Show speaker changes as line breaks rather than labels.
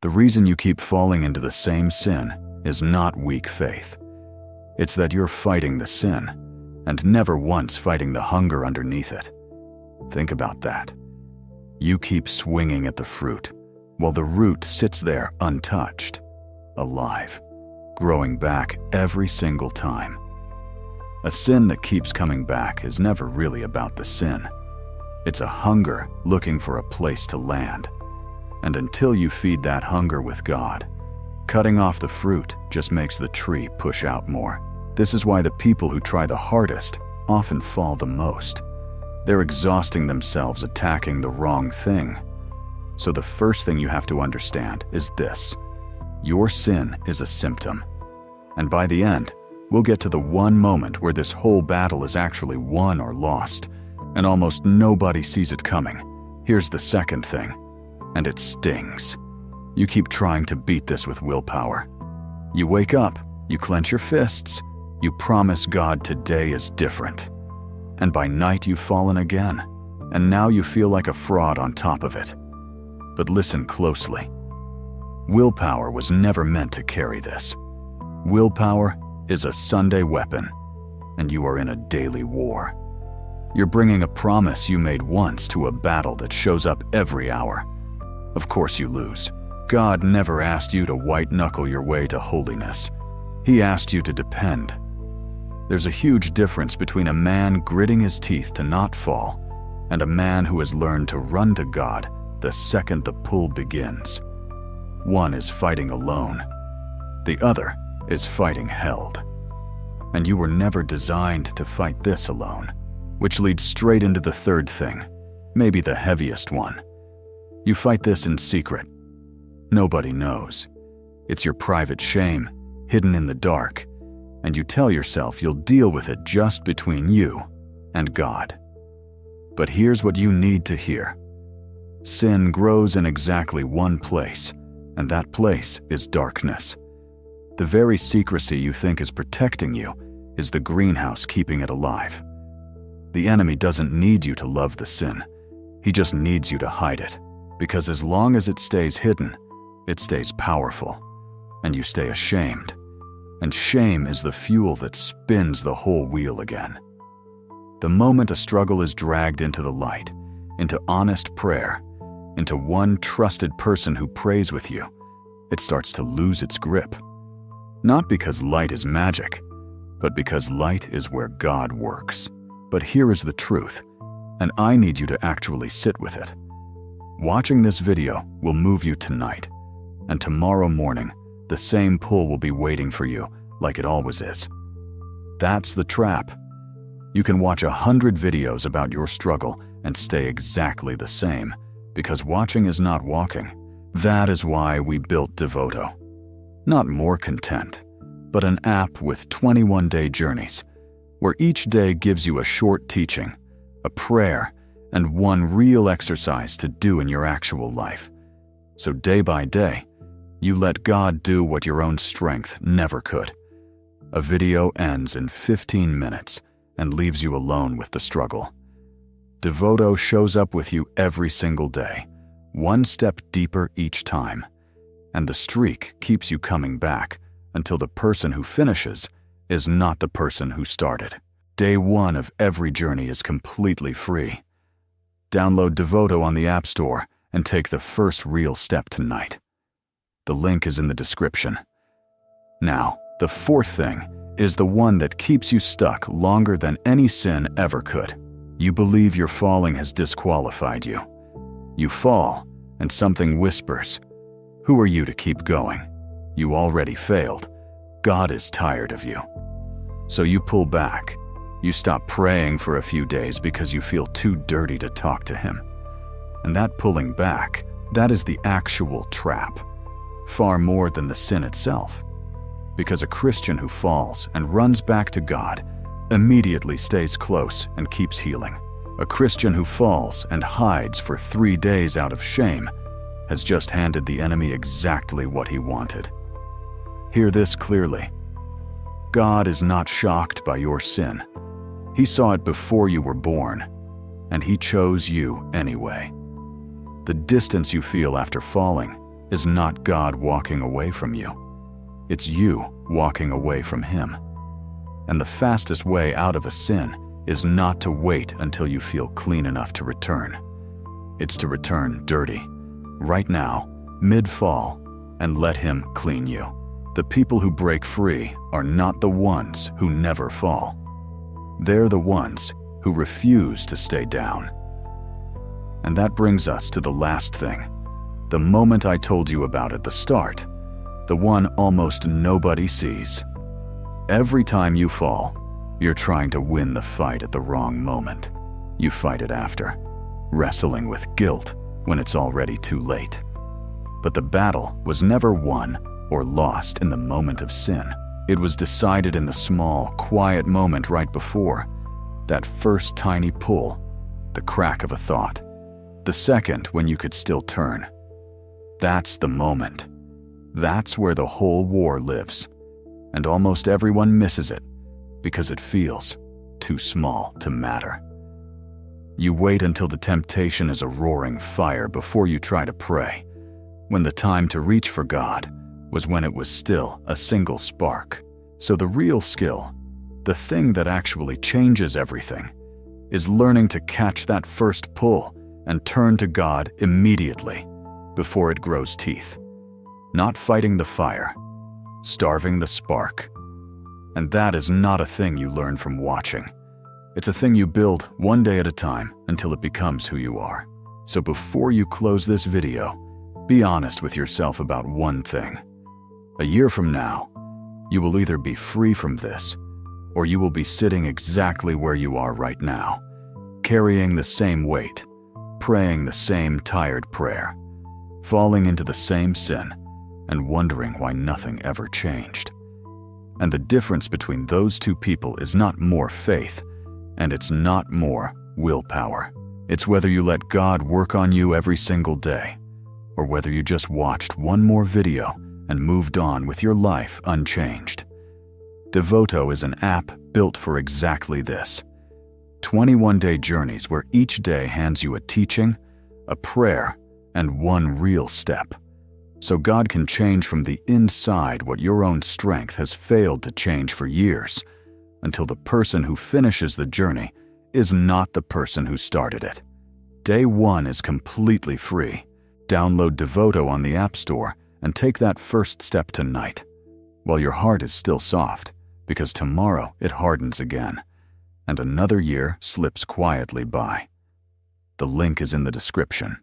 The reason you keep falling into the same sin is not weak faith. It's that you're fighting the sin and never once fighting the hunger underneath it. Think about that. You keep swinging at the fruit while the root sits there untouched, alive, growing back every single time. A sin that keeps coming back is never really about the sin. It's a hunger looking for a place to land. And until you feed that hunger with God, cutting off the fruit just makes the tree push out more. This is why the people who try the hardest often fall the most. They're exhausting themselves attacking the wrong thing. So the first thing you have to understand is this: your sin is a symptom. And by the end, we'll get to the one moment where this whole battle is actually won or lost, and almost nobody sees it coming. Here's the second thing, and it stings. You keep trying to beat this with willpower. You wake up, you clench your fists, you promise God today is different. And by night you've fallen again, and now you feel like a fraud on top of it. But listen closely. Willpower was never meant to carry this. Willpower is a Sunday weapon, and you are in a daily war. You're bringing a promise you made once to a battle that shows up every hour. Of course you lose. God never asked you to white-knuckle your way to holiness. He asked you to depend. There's a huge difference between a man gritting his teeth to not fall and a man who has learned to run to God the second the pull begins. One is fighting alone. The other is fighting held. And you were never designed to fight this alone, which leads straight into the third thing, maybe the heaviest one. You fight this in secret. Nobody knows. It's your private shame, hidden in the dark, and you tell yourself you'll deal with it just between you and God. But here's what you need to hear. Sin grows in exactly one place, and that place is darkness. The very secrecy you think is protecting you is the greenhouse keeping it alive. The enemy doesn't need you to love the sin. He just needs you to hide it, because as long as it stays hidden, it stays powerful, and you stay ashamed. And shame is the fuel that spins the whole wheel again. The moment a struggle is dragged into the light, into honest prayer, into one trusted person who prays with you, it starts to lose its grip. Not because light is magic, but because light is where God works. But here is the truth, and I need you to actually sit with it. Watching this video will move you tonight, and tomorrow morning, the same pull will be waiting for you like it always is. That's the trap. You can watch 100 videos about your struggle and stay exactly the same, because watching is not walking. That is why we built Devoto. Not more content, but an app with 21-day journeys, where each day gives you a short teaching, a prayer, and one real exercise to do in your actual life. So day by day, you let God do what your own strength never could. A video ends in 15 minutes and leaves you alone with the struggle. Devoto shows up with you every single day, one step deeper each time, and the streak keeps you coming back until the person who finishes is not the person who started. Day one of every journey is completely free. Download Devoto on the App Store and take the first real step tonight. The link is in the description. Now, the fourth thing is the one that keeps you stuck longer than any sin ever could. You believe your falling has disqualified you. You fall, and something whispers, "Who are you to keep going? You already failed. God is tired of you." So you pull back. You stop praying for a few days because you feel too dirty to talk to Him. And that pulling back, that is the actual trap, far more than the sin itself. Because a Christian who falls and runs back to God immediately stays close and keeps healing. A Christian who falls and hides for 3 days out of shame has just handed the enemy exactly what he wanted. Hear this clearly. God is not shocked by your sin. He saw it before you were born, and He chose you anyway. The distance you feel after falling is not God walking away from you. It's you walking away from Him. And the fastest way out of a sin is not to wait until you feel clean enough to return. It's to return dirty, right now, mid-fall, and let Him clean you. The people who break free are not the ones who never fall. They're the ones who refuse to stay down. And that brings us to the last thing, the moment I told you about at the start, the one almost nobody sees. Every time you fall, you're trying to win the fight at the wrong moment. You fight it after, wrestling with guilt when it's already too late. But the battle was never won or lost in the moment of sin. It was decided in the small, quiet moment right before, that first tiny pull, the crack of a thought, the second when you could still turn. That's the moment. That's where the whole war lives. And almost everyone misses it because it feels too small to matter. You wait until the temptation is a roaring fire before you try to pray, when the time to reach for God was when it was still a single spark. So the real skill, the thing that actually changes everything, is learning to catch that first pull and turn to God immediately before it grows teeth. Not fighting the fire, starving the spark. And that is not a thing you learn from watching. It's a thing you build one day at a time until it becomes who you are. So before you close this video, be honest with yourself about one thing. A year from now, you will either be free from this, or you will be sitting exactly where you are right now, carrying the same weight, praying the same tired prayer, falling into the same sin, and wondering why nothing ever changed. And the difference between those two people is not more faith, and it's not more willpower. It's whether you let God work on you every single day, or whether you just watched one more video and moved on with your life unchanged. Devoto is an app built for exactly this. 21-day journeys where each day hands you a teaching, a prayer, and one real step. So God can change from the inside what your own strength has failed to change for years, until the person who finishes the journey is not the person who started it. Day 1 is completely free. Download Devoto on the App Store and take that first step tonight, while your heart is still soft, because tomorrow it hardens again, and another year slips quietly by. The link is in the description.